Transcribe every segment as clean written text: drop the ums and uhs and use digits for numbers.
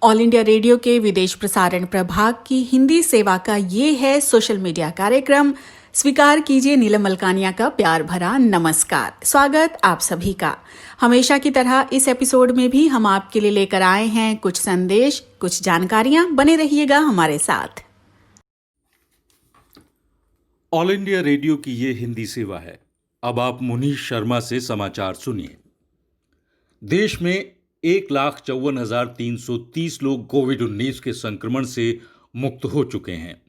All India radio के विदेश प्रसारण प्रभाग की हिंदी सेवा का ये है सोशल मीडिया कार्यक्रम। स्वीकार कीजिए नीलम मलकानिया का प्यार भरा नमस्कार। स्वागत आप सभी का। हमेशा की तरह इस एपिसोड में भी हम आपके लिए लेकर आए हैं कुछ संदेश, कुछ जानकारियां। बने रहिएगा हमारे साथ। ऑल इंडिया रेडियो की ये हिंदी सेवा है। अब आप मुनीश शर्मा से समाचार सुनिए। देश में 1,54,330 लोग कोविड-19 के संक्रमण से मुक्त हो चुके हैं।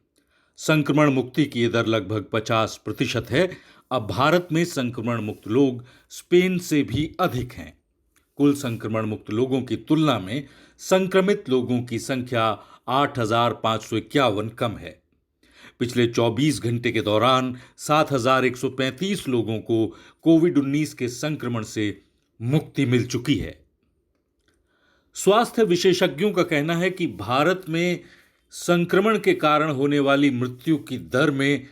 संक्रमण मुक्ति की दर लगभग 50% है। अब भारत में संक्रमण मुक्त लोग स्पेन से भी अधिक हैं। कुल संक्रमण मुक्त लोगों की तुलना में संक्रमित लोगों की संख्या 8,551 कम है। पिछले 24 घंटे के दौरान 7,135 लोगों को कोविड-19 के संक्रमण से मुक्ति मिल चुकी है। स्वास्थ्य विशेषज्ञों का कहना है कि भारत में संक्रमण के कारण होने वाली मृत्यु की दर में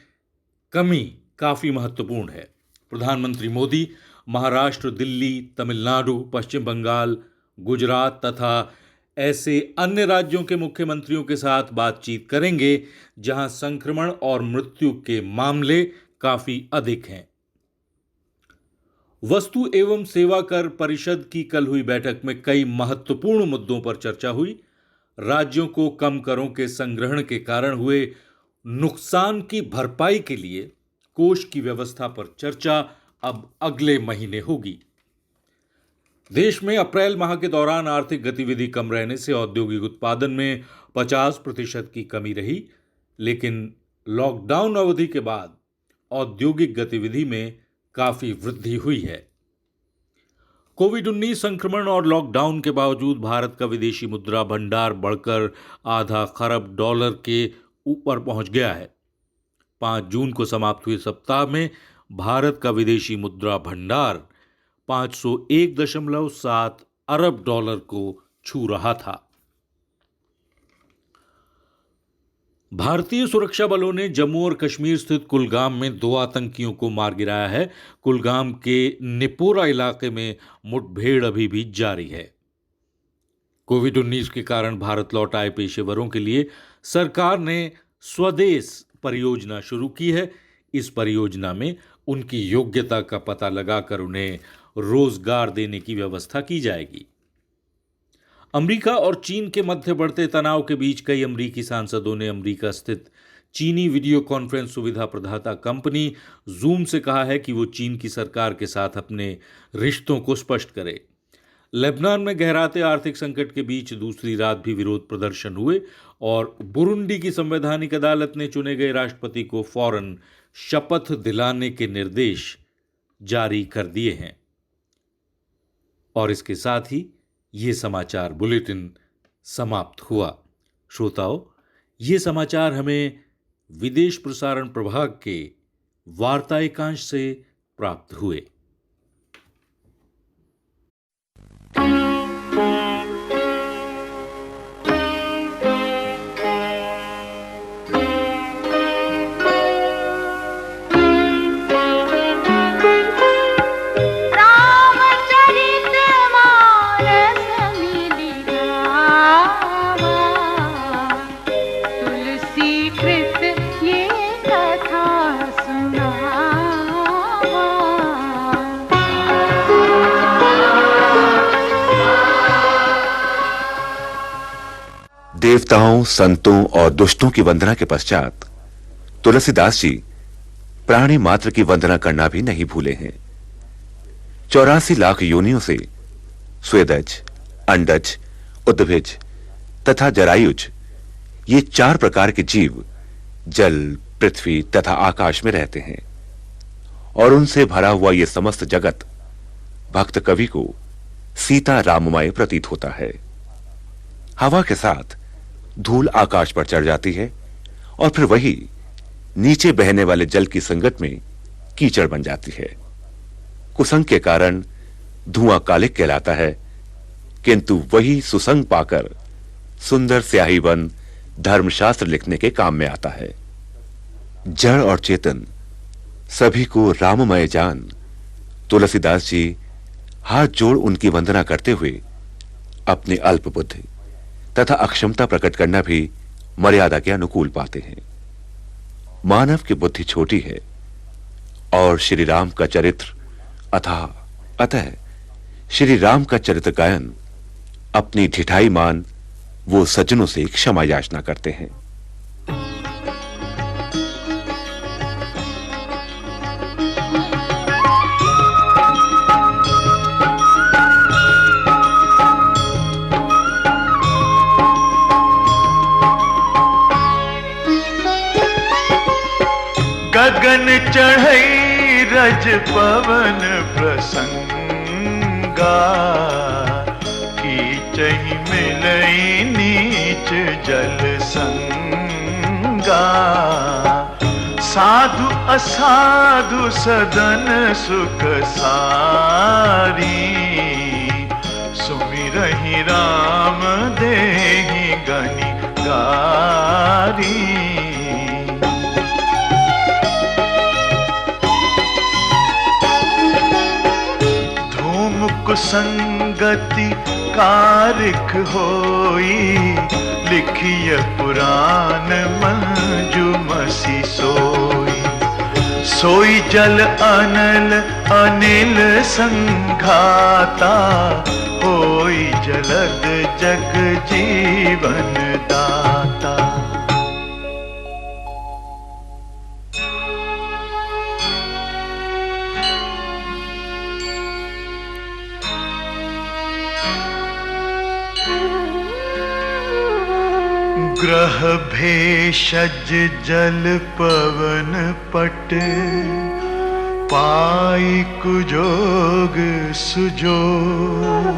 कमी काफी महत्वपूर्ण है। प्रधानमंत्री मोदी महाराष्ट्र, दिल्ली, तमिलनाडु, पश्चिम बंगाल, गुजरात तथा ऐसे अन्य राज्यों के मुख्यमंत्रियों के साथ बातचीत करेंगे जहां संक्रमण और मृत्यु के मामले काफी अधिक हैं। वस्तु एवं सेवा कर परिषद की कल हुई बैठक में कई महत्वपूर्ण मुद्दों पर चर्चा हुई। राज्यों को कम करों के संग्रहण के कारण हुए नुकसान की भरपाई के लिए कोष की व्यवस्था पर चर्चा अब अगले महीने होगी। देश में अप्रैल माह के दौरान आर्थिक गतिविधि कम रहने से औद्योगिक उत्पादन में 50% की कमी रही, लेकिन लॉकडाउन अवधि के बाद औद्योगिक गतिविधि में काफी वृद्धि हुई है। कोविड-19 संक्रमण और लॉकडाउन के बावजूद भारत का विदेशी मुद्रा भंडार बढ़कर $0.5 खरब के ऊपर पहुंच गया है। 5 जून को समाप्त हुए सप्ताह में भारत का विदेशी मुद्रा भंडार $501.7 अरब को छू रहा था। भारतीय सुरक्षा बलों ने जम्मू और कश्मीर स्थित कुलगाम में 2 आतंकियों को मार गिराया है। कुलगाम के निपोरा इलाके में मुठभेड़ अभी भी जारी है। कोविड-19 के कारण भारत लौट आए पेशेवरों के लिए सरकार ने स्वदेश परियोजना शुरू की है। इस परियोजना में उनकी योग्यता का पता लगाकर उन्हें रोजगार देने की व्यवस्था की जाएगी। अमेरिका और चीन के मध्य बढ़ते तनाव के बीच कई अमेरिकी सांसदों ने अमेरिका स्थित चीनी वीडियो कॉन्फ्रेंस सुविधा प्रदाता कंपनी जूम से कहा है कि वो चीन की सरकार के साथ अपने रिश्तों को स्पष्ट करे। लेबनान में गहराते आर्थिक संकट के बीच दूसरी रात भी विरोध प्रदर्शन हुए और बुरुंडी की संवैधानिक अदालत ने चुने गए राष्ट्रपति को फौरन शपथ दिलाने के निर्देश जारी कर दिए हैं। और इसके साथ ही ये समाचार बुलेटिन समाप्त हुआ। श्रोताओं, ये समाचार हमें विदेश प्रसारण प्रभाग के वार्ता एकांश से प्राप्त हुए। देवताओं, संतों और दुष्टों की वंदना के पश्चात तुलसीदास जी प्राणी मात्र की वंदना करना भी नहीं भूले हैं। 84 लाख योनियों से स्वेदज, अंडज, उद्भिज तथा जरायुज ये 4 प्रकार के जीव जल, पृथ्वी तथा आकाश में रहते हैं और उनसे भरा हुआ ये समस्त जगत भक्त कवि को सीता राममय प्रतीत होता है। हवा के साथ धूल आकाश पर चढ़ जाती है और फिर वही नीचे बहने वाले जल की संगत में कीचड़ बन जाती है। कुसंग के कारण धुआं कालिक कहलाता है, किंतु वही सुसंग पाकर सुंदर स्याही बन धर्मशास्त्र लिखने के काम में आता है। जड़ और चेतन सभी को राममय जान तुलसीदास जी हाथ जोड़ उनकी वंदना करते हुए अपनी अल्प बुद्धि तथा अक्षमता प्रकट करना भी मर्यादा के अनुकूल पाते हैं। मानव की बुद्धि छोटी है और श्री राम का चरित्र अतः श्री राम का चरित्र गायन अपनी ढिठाई मान वो सज्जनों से क्षमा याचना करते हैं। गगन चढ़ई रज पवन प्रसंगा, कीचहि मिलई नीच जल संगा। साधु असाधु सदन सुख सारी, सुमिरहि राम देहि गनि गारी। कुसंगति कारिख होई, लिखिय पुराण मंजुमसी सोई। सोई जल अनल अनिल संघाता, होई जलद जग जीवन दाता। ग्रह भेषज जल पवन पट, पाई कुजोग सुजोग।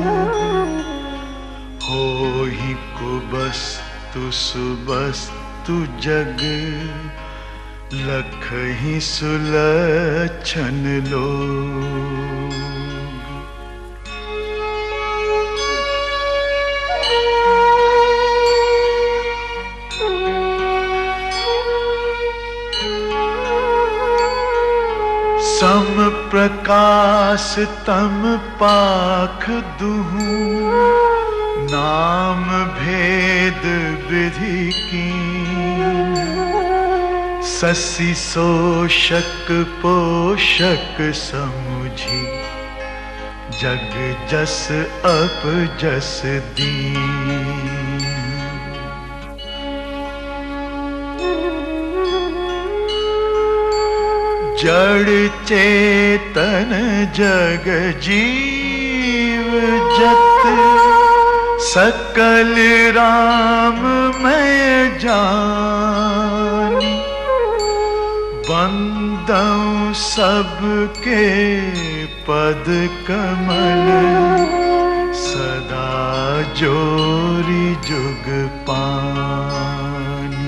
होहि कुबस्तु सुबस्तु जग, लखहि सुलक्षण लोग। सम प्रकाश तम पाख दुहु, नाम भेद विधि कीन। ससी शोषक पोषक समुझी, जग जस अप जस दीन। जड़ चेतन जग जीव जत, सकल राम मैं जानी। बंदौ सबके पद कमल, सदा जोरी जुग पानी।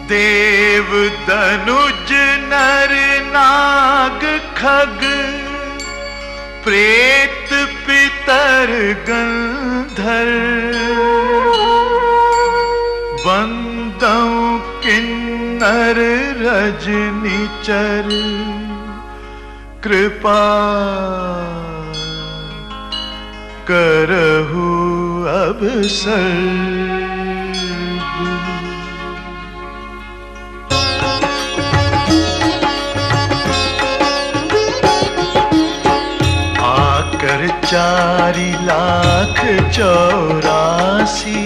देव धनुज नर नाग खग, प्रेत पितर गंधर्व। बंदौ किन्नर रजनिचर, कृपा करहु अवसर। चारि लाख 84,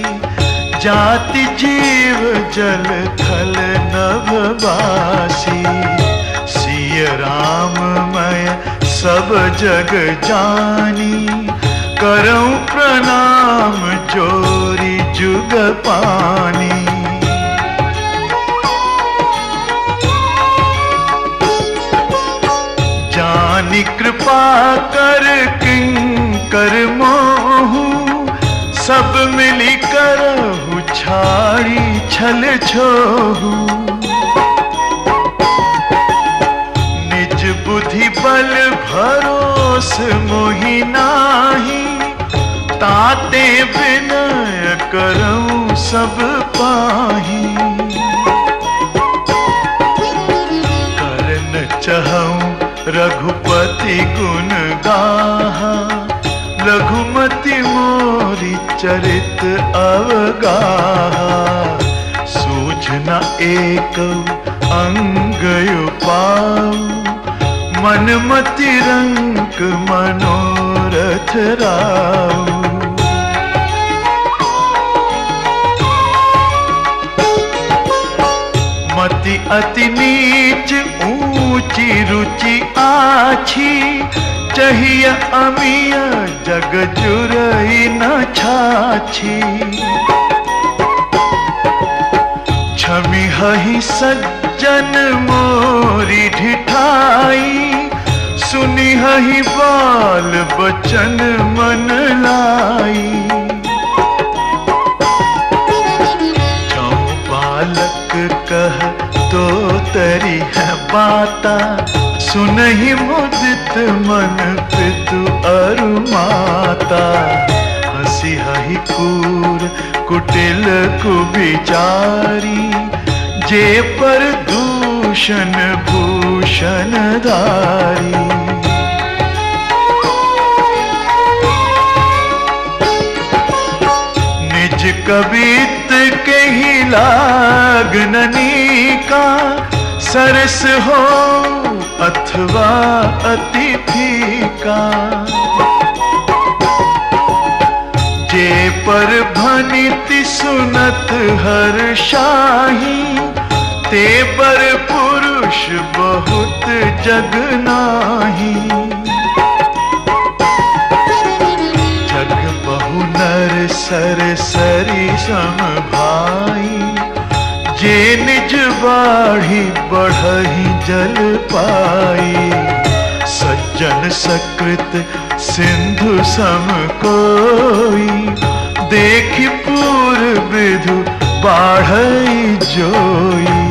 जाति जीव जल थल नभवासी। सिय राम मैं सब जग जानी, करऊं प्रणाम जोरी जुग पानी। जानी कृपा कर किंकर मोहू, सब मिली करहु छाड़ी छल छोहू। निज बुद्धि बल भरोस मोहि नाही, ताते विनय करऊं सब सब पाही। करन चहऊं रघुपति गुण गाहा, लघुमति मोरी चरित अवगाहा। सूझ न एक अंग पाऊ, मन मति रंक मनोरथ राऊ। मति अति नीच ऊंची रुचि आछी, चाहिए अमिय जग जुरई न छाछी। छवि हहि सज्जन मोरी ढिठाई, सुनी हहि बाल बचन मन लाई। जो बालक कह तो तरी है बाता, सुनहि मुदित मन पितु अरु माता। हसी हहि कूर कुटिल कुविचारी, जे पर दूषण भूषण धारी। निज कवित के ही लागननी का, सरस हो अथवा अति फीका। जे पर भनिति सुनत हर शाही, ते पर पुरुष बहुत जग नाही। जग बहु नर सर सरी सम भाई, जे निज बाढ़ी बढ़ही जल पाई। सज्जन सकृत सिंधु सम कोई, देखि पूर विधु बाढ़ई जोई।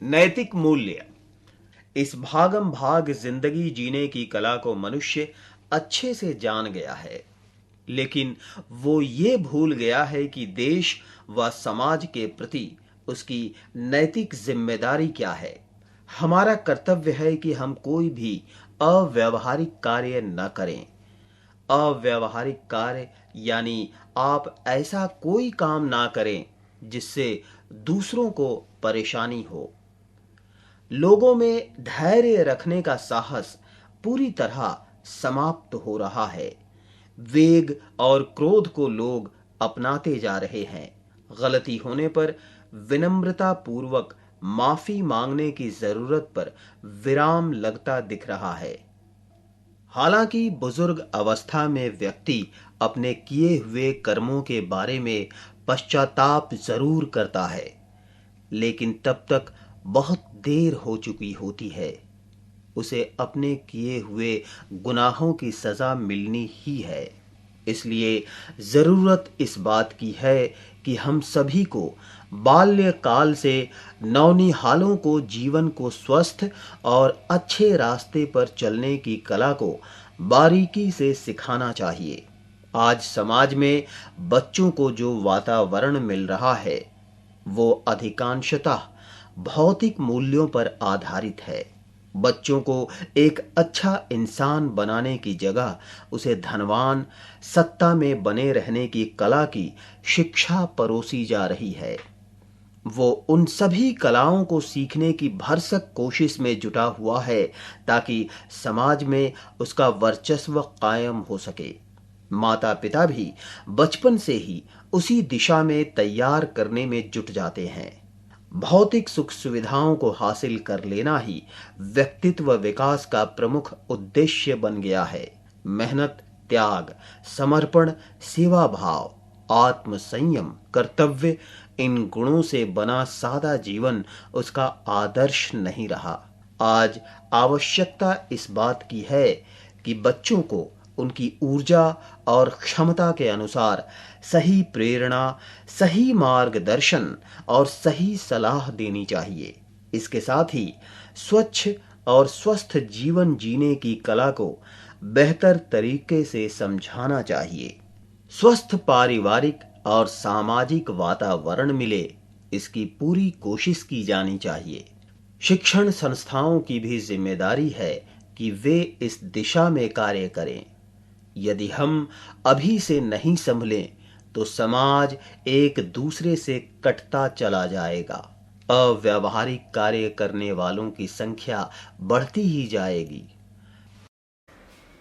नैतिक मूल्य। इस भागम भाग जिंदगी जीने की कला को मनुष्य अच्छे से जान गया है, लेकिन वो ये भूल गया है कि देश व समाज के प्रति उसकी नैतिक जिम्मेदारी क्या है। हमारा कर्तव्य है कि हम कोई भी अव्यावहारिक कार्य न करें। अव्यावहारिक कार्य यानी आप ऐसा कोई काम ना करें जिससे दूसरों को परेशानी हो। लोगों में धैर्य रखने का साहस पूरी तरह समाप्त हो रहा है। वेग और क्रोध को लोग अपनाते जा रहे हैं। गलती होने पर विनम्रता पूर्वक माफी मांगने की जरूरत पर विराम लगता दिख रहा है। हालांकि बुजुर्ग अवस्था में व्यक्ति अपने किए हुए कर्मों के बारे में पश्चाताप जरूर करता है, लेकिन तब तक बहुत देर हो चुकी होती है। उसे अपने किए हुए गुनाहों की सजा मिलनी ही है। इसलिए जरूरत इस बात की है कि हम सभी को बाल्यकाल से नौनिहालों को जीवन को स्वस्थ और अच्छे रास्ते पर चलने की कला को बारीकी से सिखाना चाहिए। आज समाज में बच्चों को जो वातावरण मिल रहा है वो अधिकांशतः भौतिक मूल्यों पर आधारित है। बच्चों को एक अच्छा इंसान बनाने की जगह उसे धनवान, सत्ता में बने रहने की कला की शिक्षा परोसी जा रही है। वो उन सभी कलाओं को सीखने की भरसक कोशिश में जुटा हुआ है ताकि समाज में उसका वर्चस्व कायम हो सके। माता पिता भी बचपन से ही उसी दिशा में तैयार करने में जुट जाते हैं। भौतिक सुख सुविधाओं को हासिल कर लेना ही व्यक्तित्व विकास का प्रमुख उद्देश्य बन गया है। मेहनत, त्याग, समर्पण, सेवा भाव, आत्म संयम, कर्तव्य, इन गुणों से बना सादा जीवन उसका आदर्श नहीं रहा। आज आवश्यकता इस बात की है कि बच्चों को उनकी ऊर्जा और क्षमता के अनुसार सही प्रेरणा, सही मार्गदर्शन और सही सलाह देनी चाहिए। इसके साथ ही स्वच्छ और स्वस्थ जीवन जीने की कला को बेहतर तरीके से समझाना चाहिए। स्वस्थ पारिवारिक और सामाजिक वातावरण मिले, इसकी पूरी कोशिश की जानी चाहिए। शिक्षण संस्थाओं की भी जिम्मेदारी है कि वे इस दिशा में कार्य करें। यदि हम अभी से नहीं संभलें तो समाज एक दूसरे से कटता चला जाएगा। अव्यावहारिक कार्य करने वालों की संख्या बढ़ती ही जाएगी।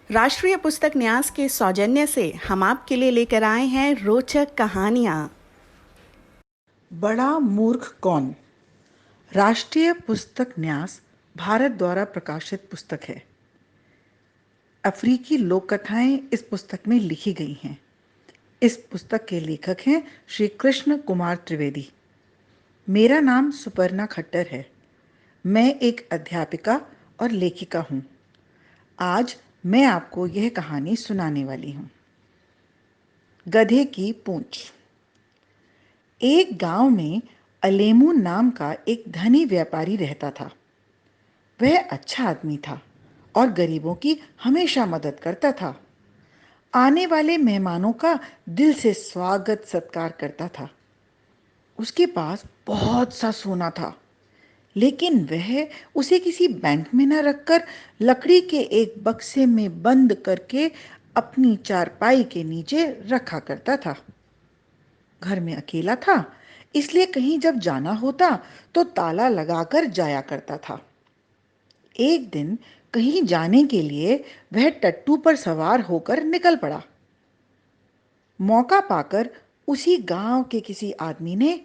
राष्ट्रीय पुस्तक न्यास के सौजन्य से हम आपके लिए लेकर आए हैं रोचक कहानियां। बड़ा मूर्ख कौन? राष्ट्रीय पुस्तक न्यास भारत द्वारा प्रकाशित पुस्तक है। अफ्रीकी लोक कथाएं इस पुस्तक में लिखी गई हैं। इस पुस्तक के लेखक हैं श्री कृष्ण कुमार त्रिवेदी। मेरा नाम सुपर्णा खट्टर है। मैं एक अध्यापिका और लेखिका हूँ। आज मैं आपको यह कहानी सुनाने वाली हूँ। गधे की पूंछ। एक गांव में अलेमू नाम का एक धनी व्यापारी रहता था। वह अच्छा आदमी था और गरीबों की हमेशा मदद करता था। आने वाले मेहमानों का दिल से स्वागत सत्कार करता था। उसके पास बहुत सा सोना था, लेकिन वह उसे किसी बैंक में न रखकर लकड़ी के एक बक्से में बंद करके अपनी चारपाई के नीचे रखा करता था। घर में अकेला था, इसलिए कहीं जब जाना होता तो ताला लगाकर जाया करता था। एक दिन कहीं जाने के लिए वह टट्टू पर सवार होकर निकल पड़ा। मौका पाकर उसी गांव के किसी आदमी ने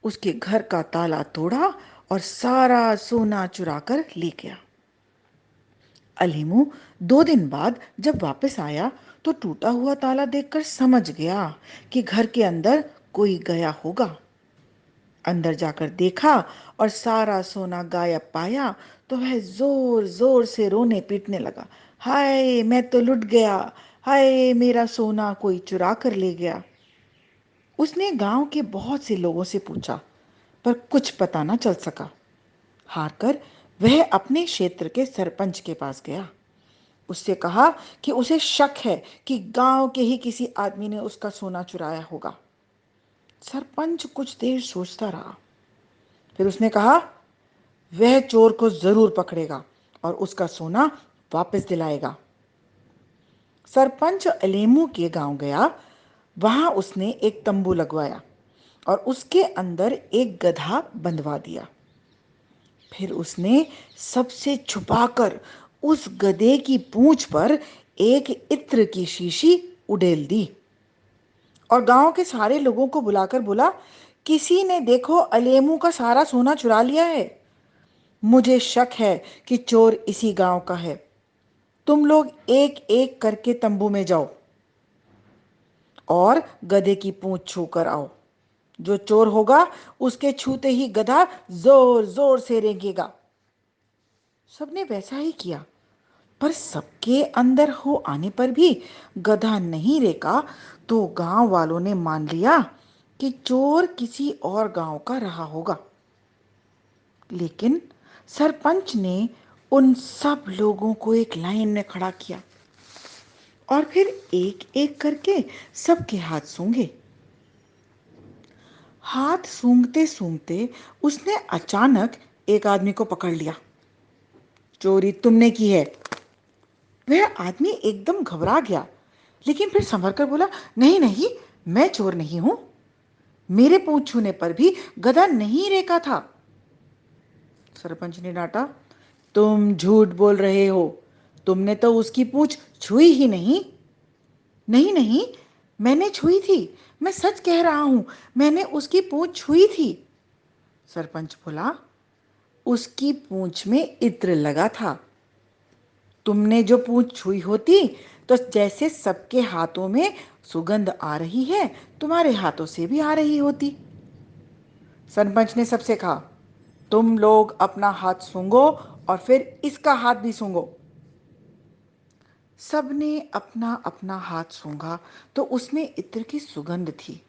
उसके घर का ताला तोड़ा और सारा सोना चुरा कर ले गया। अलीमू 2 दिन बाद जब वापस आया तो टूटा हुआ ताला देखकर समझ गया कि घर के अंदर कोई गया होगा। अंदर जाकर देखा और सारा सोना गायब पाया तो वह जोर जोर से रोने पीटने लगा। हाय, मैं तो लुट गया, हाय मेरा सोना कोई चुरा कर ले गया। उसने गांव के बहुत से लोगों से पूछा, पर कुछ पता न चल सका। हारकर वह अपने क्षेत्र के सरपंच के पास गया। उससे कहा कि उसे शक है कि गांव के ही किसी आदमी ने उसका सोना चुराया होगा। सरपंच कुछ देर सोचता रहा, फिर उसने कहा, वह चोर को जरूर पकड़ेगा और उसका सोना वापस दिलाएगा। सरपंच अलेमू के गांव गया। वहां उसने एक तंबू लगवाया और उसके अंदर एक गधा बंधवा दिया। फिर उसने सबसे छुपाकर उस गधे की पूंछ पर एक इत्र की शीशी उड़ेल दी और गांव के सारे लोगों को बुलाकर बोला, किसी ने देखो अलेमू का सारा सोना चुरा लिया है। मुझे शक है कि चोर इसी गांव का है। तुम लोग एक एक करके तंबू में जाओ और गधे की पूंछ छू कर आओ। जो चोर होगा उसके छूते ही गधा जोर जोर से रेंगेगा। सबने वैसा ही किया, पर सबके अंदर हो आने पर भी गधा नहीं रेंगा तो गांव वालों ने मान लिया कि चोर किसी और गांव का रहा होगा। लेकिन सरपंच ने उन सब लोगों को एक लाइन में खड़ा किया और फिर एक एक करके सबके हाथ सूंघे। हाथ सूंघते सूंघते उसने अचानक एक आदमी को पकड़ लिया। चोरी तुमने की है। वह आदमी एकदम घबरा गया, लेकिन फिर संभल कर बोला, नहीं नहीं, मैं चोर नहीं हूं। मेरे पूंछ छूने पर भी गधा नहीं रेंगा था। सरपंच ने डांटा, तुम झूठ बोल रहे हो, तुमने तो उसकी पूंछ छुई ही नहीं। नहीं नहीं, मैंने छुई थी, मैं सच कह रहा हूं, मैंने उसकी पूंछ छुई थी। सरपंच बोला, उसकी पूंछ में इत्र लगा था। तुमने जो पूंछ छुई होती तो जैसे सबके हाथों में सुगंध आ रही है, तुम्हारे हाथों से भी आ रही होती। सरपंच ने सबसे कहा, तुम लोग अपना हाथ सूंघो और फिर इसका हाथ भी सूंघो। सबने अपना अपना हाथ सूंघा तो उसमें इत्र की सुगंध थी,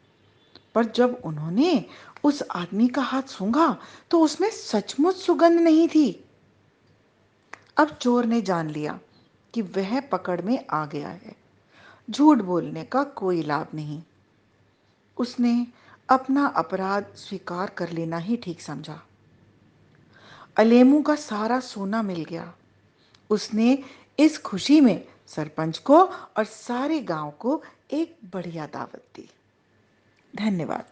पर जब उन्होंने उस आदमी का हाथ सूंघा तो उसमें सचमुच सुगंध नहीं थी। अब चोर ने जान लिया कि वह पकड़ में आ गया है। झूठ बोलने का कोई लाभ नहीं। उसने अपना अपराध स्वीकार कर लेना ही ठीक समझा। अलेमू का सारा सोना मिल गया। उसने इस खुशी में सरपंच को और सारे गांव को एक बढ़िया दावत दी। धन्यवाद।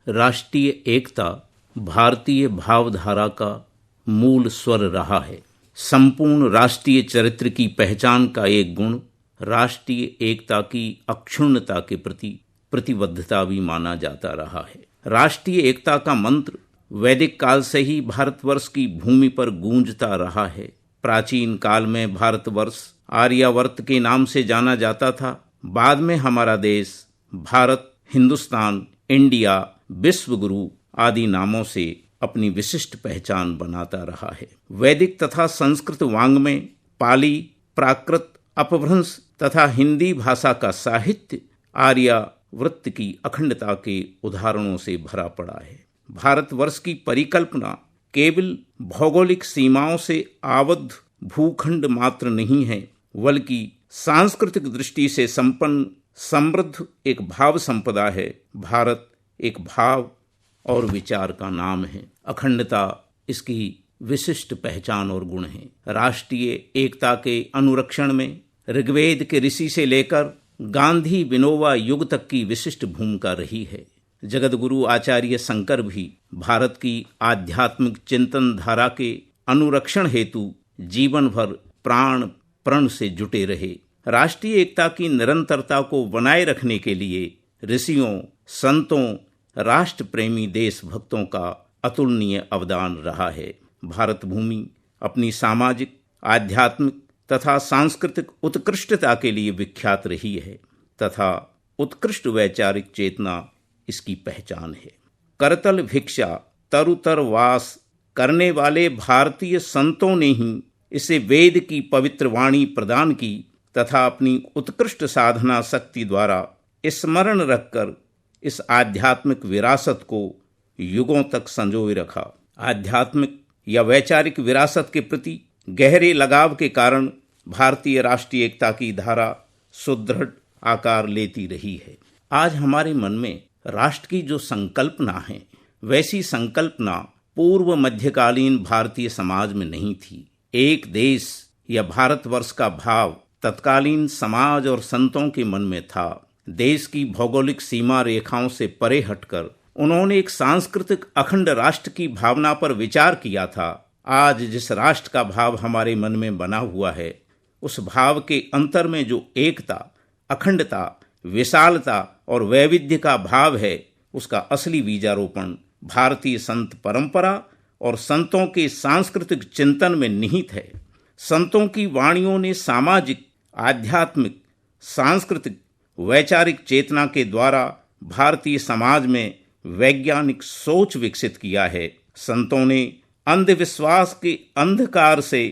राष्ट्रीय एकता भारतीय भावधारा का मूल स्वर रहा है। संपूर्ण राष्ट्रीय चरित्र की पहचान का एक गुण राष्ट्रीय एकता की अक्षुण्णता के प्रति प्रतिबद्धता भी माना जाता रहा है। राष्ट्रीय एकता का मंत्र वैदिक काल से ही भारतवर्ष की भूमि पर गूंजता रहा है। प्राचीन काल में भारतवर्ष आर्यावर्त के नाम से जाना जाता था। बाद में हमारा देश भारत, हिंदुस्तान, इंडिया, विश्वगुरु आदि नामों से अपनी विशिष्ट पहचान बनाता रहा है। वैदिक तथा संस्कृत वाङ्मय, पाली, प्राकृत, अपभ्रंश तथा हिंदी भाषा का साहित्य आर्यावर्त की अखंडता के उदाहरणों से भरा पड़ा है। भारतवर्ष की परिकल्पना केवल भौगोलिक सीमाओं से आबद्ध भूखंड मात्र नहीं है, बल्कि सांस्कृतिक दृष्टि से संपन्न समृद्ध एक भाव संपदा है। भारत एक भाव और विचार का नाम है। अखंडता इसकी विशिष्ट पहचान और गुण है। राष्ट्रीय एकता के अनुरक्षण में ऋग्वेद के ऋषि से लेकर गांधी विनोबा युग तक की विशिष्ट भूमिका रही है। जगतगुरु आचार्य शंकर भी भारत की आध्यात्मिक चिंतन धारा के अनुरक्षण हेतु जीवन भर प्राण प्रण से जुटे रहे। राष्ट्रीय एकता की निरंतरता को बनाए रखने के लिए ऋषियों, संतों, राष्ट्र प्रेमी देशभक्तों का अतुलनीय अवदान रहा है। भारत भूमि अपनी सामाजिक, आध्यात्मिक तथा सांस्कृतिक उत्कृष्टता के लिए विख्यात रही है तथा उत्कृष्ट वैचारिक चेतना इसकी पहचान है। करतल भिक्षा तरुतर वास करने वाले भारतीय संतों ने ही इसे वेद की पवित्र वाणी प्रदान की तथा अपनी उत्कृष्ट साधना शक्ति द्वारा स्मरण रखकर इस आध्यात्मिक विरासत को युगों तक संजोए रखा। आध्यात्मिक या वैचारिक विरासत के प्रति गहरे लगाव के कारण भारतीय राष्ट्रीय एकता की धारा सुदृढ़ आकार लेती रही है। आज हमारे मन में राष्ट्र की जो संकल्पना है, वैसी संकल्पना पूर्व मध्यकालीन भारतीय समाज में नहीं थी। एक देश या भारतवर्ष का भाव तत्कालीन समाज और संतों के मन में था। देश की भौगोलिक सीमा रेखाओं से परे हटकर उन्होंने एक सांस्कृतिक अखंड राष्ट्र की भावना पर विचार किया था। आज जिस राष्ट्र का भाव हमारे मन में बना हुआ है, उस भाव के अंतर में जो एकता, अखंडता, विशालता और वैविध्य का भाव है, उसका असली बीजारोपण भारतीय संत परंपरा और संतों के सांस्कृतिक चिंतन में निहित है। संतों की वाणियों ने सामाजिक, आध्यात्मिक, सांस्कृतिक, वैचारिक चेतना के द्वारा भारतीय समाज में वैज्ञानिक सोच विकसित किया है। संतों ने अंधविश्वास के अंधकार से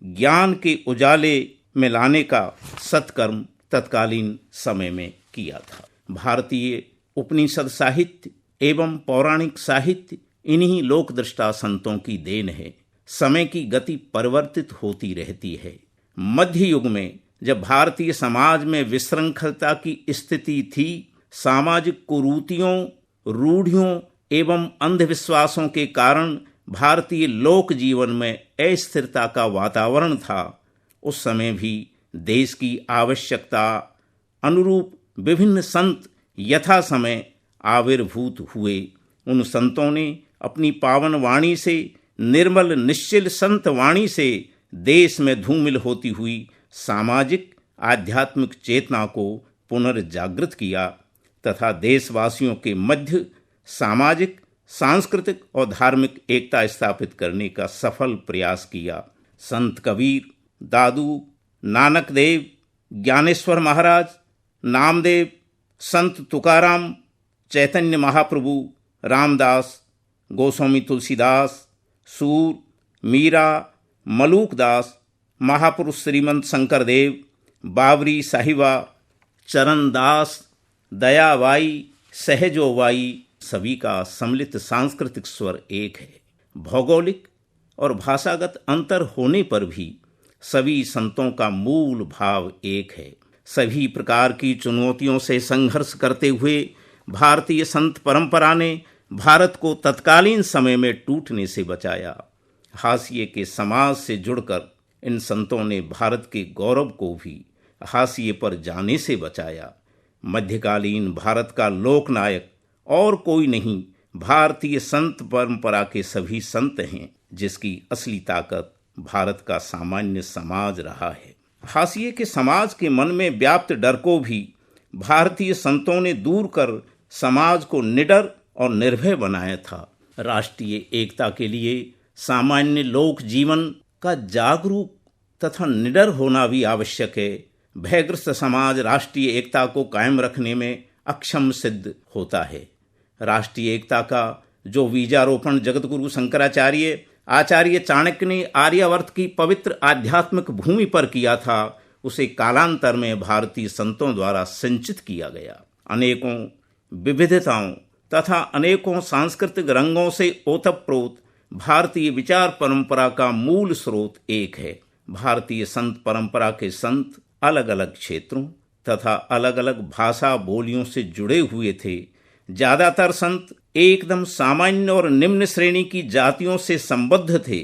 ज्ञान के उजाले में लाने का सत्कर्म तत्कालीन समय में किया था। भारतीय उपनिषद साहित्य एवं पौराणिक साहित्य इन्हीं लोकदृष्टा संतों की देन है। समय की गति परिवर्तित होती रहती है। मध्य युग में जब भारतीय समाज में विशृंखलता की स्थिति थी, सामाजिक कुरीतियों, रूढ़ियों एवं अंधविश्वासों के कारण भारतीय लोक जीवन में अस्थिरता का वातावरण था, उस समय भी देश की आवश्यकता अनुरूप विभिन्न संत यथा समय आविर्भूत हुए। उन संतों ने अपनी पावन वाणी से, निर्मल निश्चल संत वाणी से देश में धूमिल होती हुई सामाजिक आध्यात्मिक चेतना को पुनर्जागृत किया तथा देशवासियों के मध्य सामाजिक सांस्कृतिक और धार्मिक एकता स्थापित करने का सफल प्रयास किया। संत कबीर, दादू, नानक देव, ज्ञानेश्वर महाराज, नामदेव, संत तुकाराम, चैतन्य महाप्रभु, रामदास, गोस्वामी तुलसीदास, सूर, मीरा, मलूकदास, महापुरुष श्रीमंत शंकरदेव, बाबरी साहिबा, चरणदास, दयाबाई, सहजोबाई, सभी का सम्मिलित सांस्कृतिक स्वर एक है। भौगोलिक और भाषागत अंतर होने पर भी सभी संतों का मूल भाव एक है। सभी प्रकार की चुनौतियों से संघर्ष करते हुए भारतीय संत परंपरा ने भारत को तत्कालीन समय में टूटने से बचाया। हाशिए के समाज से जुड़कर इन संतों ने भारत के गौरव को भी हाशिए पर जाने से बचाया। मध्यकालीन भारत का लोकनायक और कोई नहीं, भारतीय संत परंपरा के सभी संत हैं, जिसकी असली ताकत भारत का सामान्य समाज रहा है। हाशिए के समाज के मन में व्याप्त डर को भी भारतीय संतों ने दूर कर समाज को निडर और निर्भय बनाया था। राष्ट्रीय एकता के लिए सामान्य लोक जीवन का जागरूक तथा निडर होना भी आवश्यक है। भयग्रस्त समाज राष्ट्रीय एकता को कायम रखने में अक्षम सिद्ध होता है। राष्ट्रीय एकता का जो बीजारोपण जगतगुरु शंकराचार्य आचार्य चाणक्य ने आर्यावर्त की पवित्र आध्यात्मिक भूमि पर किया था, उसे कालांतर में भारतीय संतों द्वारा संचित किया गया। अनेकों विविधताओं तथा अनेकों सांस्कृतिक रंगों से ओतप्रोत भारतीय विचार परंपरा का मूल स्रोत एक है। भारतीय संत परंपरा के संत अलग अलग क्षेत्रों तथा अलग अलग भाषा बोलियों से जुड़े हुए थे। ज्यादातर संत एकदम सामान्य और निम्न श्रेणी की जातियों से संबद्ध थे।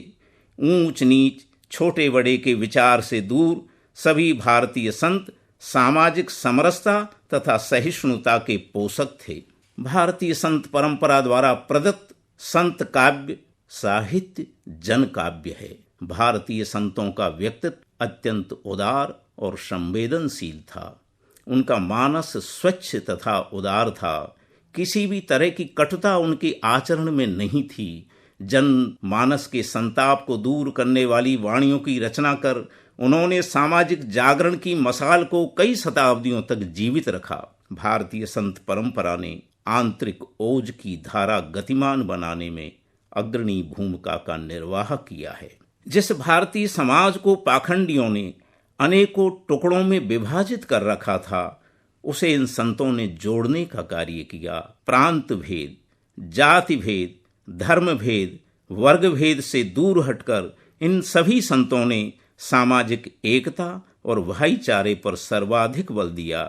ऊंच नीच, छोटे बड़े के विचार से दूर सभी भारतीय संत सामाजिक समरसता तथा सहिष्णुता के पोषक थे। भारतीय संत परंपरा द्वारा प्रदत्त संत काव्य साहित्य जन काव्य है। भारतीय संतों का व्यक्तित्व अत्यंत उदार और संवेदनशील था। उनका मानस स्वच्छ तथा उदार था। किसी भी तरह की कटुता उनके आचरण में नहीं थी। जन मानस के संताप को दूर करने वाली वाणियों की रचना कर उन्होंने सामाजिक जागरण की मशाल को कई शताब्दियों तक जीवित रखा। भारतीय संत परंपरा ने आंतरिक ओज की धारा गतिमान बनाने में अग्रणी भूमिका का निर्वाह किया है। जिस भारतीय समाज को पाखंडियों ने अनेकों टुकड़ों में विभाजित कर रखा था, उसे इन संतों ने जोड़ने का कार्य किया। प्रांत भेद, जाति भेद, धर्म भेद, वर्ग भेद से दूर हटकर इन सभी संतों ने सामाजिक एकता और भाईचारे पर सर्वाधिक बल दिया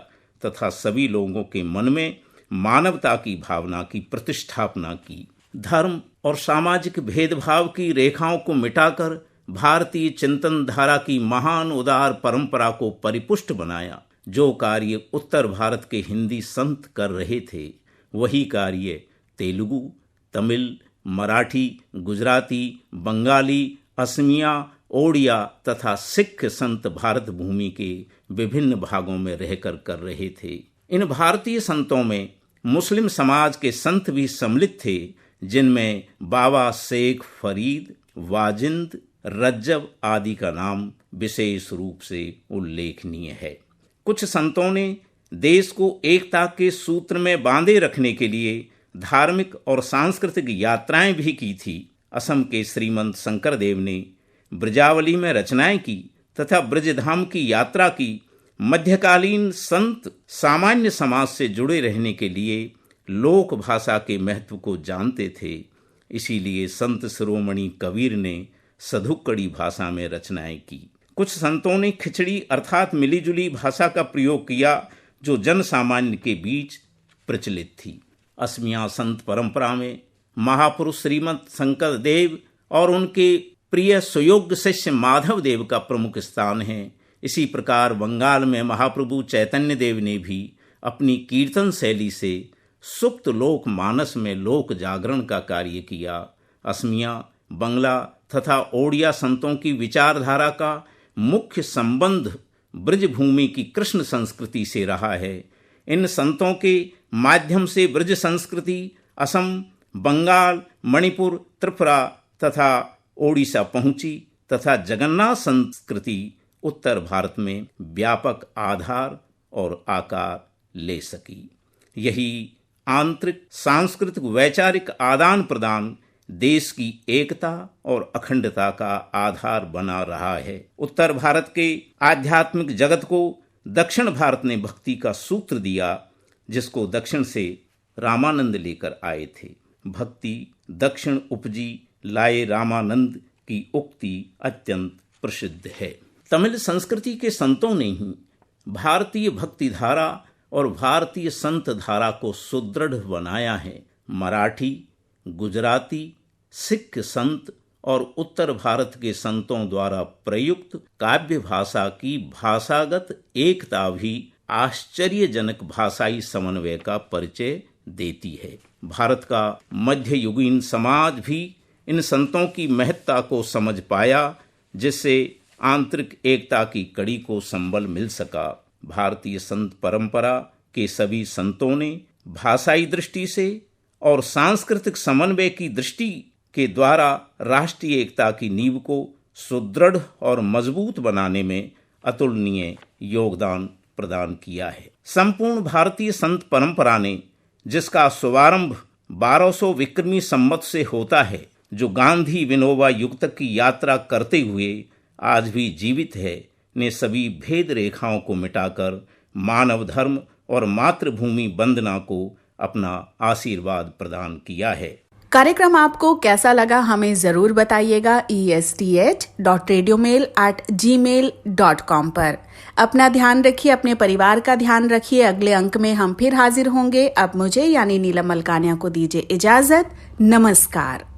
तथा सभी लोगों के मन में मानवता की भावना की प्रतिष्ठापना की। धर्म और सामाजिक भेदभाव की रेखाओं को मिटाकर भारतीय चिंतन धारा की महान उदार परंपरा को परिपुष्ट बनाया। जो कार्य उत्तर भारत के हिंदी संत कर रहे थे, वही कार्य तेलुगु, तमिल, मराठी, गुजराती, बंगाली, असमिया, ओडिया तथा सिख संत भारत भूमि के विभिन्न भागों में रहकर कर रहे थे। इन भारतीय संतों में मुस्लिम समाज के संत भी सम्मिलित थे, जिनमें बाबा शेख फरीद, वाजिंद, रज्जब आदि का नाम विशेष रूप से उल्लेखनीय है। कुछ संतों ने देश को एकता के सूत्र में बांधे रखने के लिए धार्मिक और सांस्कृतिक यात्राएं भी की थी। असम के श्रीमंत शंकरदेव ने ब्रजावली में रचनाएं की तथा ब्रजधाम की यात्रा की। मध्यकालीन संत सामान्य समाज से जुड़े रहने के लिए लोक भाषा के महत्व को जानते थे। इसीलिए संत शिरोमणि कबीर ने सधुक्कड़ी भाषा में रचनाएं की। कुछ संतों ने खिचड़ी अर्थात मिलीजुली भाषा का प्रयोग किया, जो जन सामान्य के बीच प्रचलित थी। असमिया संत परंपरा में महापुरुष श्रीमंत शंकर देव और उनके प्रिय सुयोग्य शिष्य माधव देव का प्रमुख स्थान है। इसी प्रकार बंगाल में महाप्रभु चैतन्य देव ने भी अपनी कीर्तन शैली से सुप्त लोक मानस में लोक जागरण का कार्य किया। असमिया, बंगला तथा ओडिया संतों की विचारधारा का मुख्य संबंध ब्रजभूमि की कृष्ण संस्कृति से रहा है। इन संतों के माध्यम से ब्रज संस्कृति असम, बंगाल, मणिपुर, त्रिपुरा तथा ओडिशा पहुंची तथा जगन्नाथ संस्कृति उत्तर भारत में व्यापक आधार और आकार ले सकी। यही आंतरिक सांस्कृतिक वैचारिक आदान प्रदान देश की एकता और अखंडता का आधार बना रहा है। उत्तर भारत के आध्यात्मिक जगत को दक्षिण भारत ने भक्ति का सूत्र दिया, जिसको दक्षिण से रामानंद लेकर आए थे। भक्ति दक्षिण उपजी लाए रामानंद की उक्ति अत्यंत प्रसिद्ध है। तमिल संस्कृति के संतों ने ही भारतीय भक्ति धारा और भारतीय संत धारा को सुदृढ़ बनाया है। मराठी, गुजराती, सिख संत और उत्तर भारत के संतों द्वारा प्रयुक्त काव्य भाषा की भाषागत एकता भी आश्चर्यजनक भाषाई समन्वय का परिचय देती है। भारत का मध्ययुगीन समाज भी इन संतों की महत्ता को समझ पाया, जिससे आंतरिक एकता की कड़ी को संबल मिल सका। भारतीय संत परंपरा के सभी संतों ने भाषाई दृष्टि से और सांस्कृतिक समन्वय की दृष्टि के द्वारा राष्ट्रीय एकता की नींव को सुदृढ़ और मजबूत बनाने में अतुलनीय योगदान प्रदान किया है। संपूर्ण भारतीय संत परंपरा ने, जिसका शुभारंभ 1200 विक्रमी संवत से होता है, जो गांधी विनोबा युग तक की यात्रा करते हुए आज भी जीवित है, ने सभी भेद रेखाओं को मिटाकर मानव धर्म और मातृभूमि वंदना को अपना आशीर्वाद प्रदान किया है। कार्यक्रम आपको कैसा लगा हमें जरूर बताइएगा esth.radiomail@gmail.com पर। अपना ध्यान रखिए, अपने परिवार का ध्यान रखिए। अगले अंक में हम फिर हाजिर होंगे। अब मुझे यानी नीलम मलकानिया को दीजिए इजाजत। नमस्कार।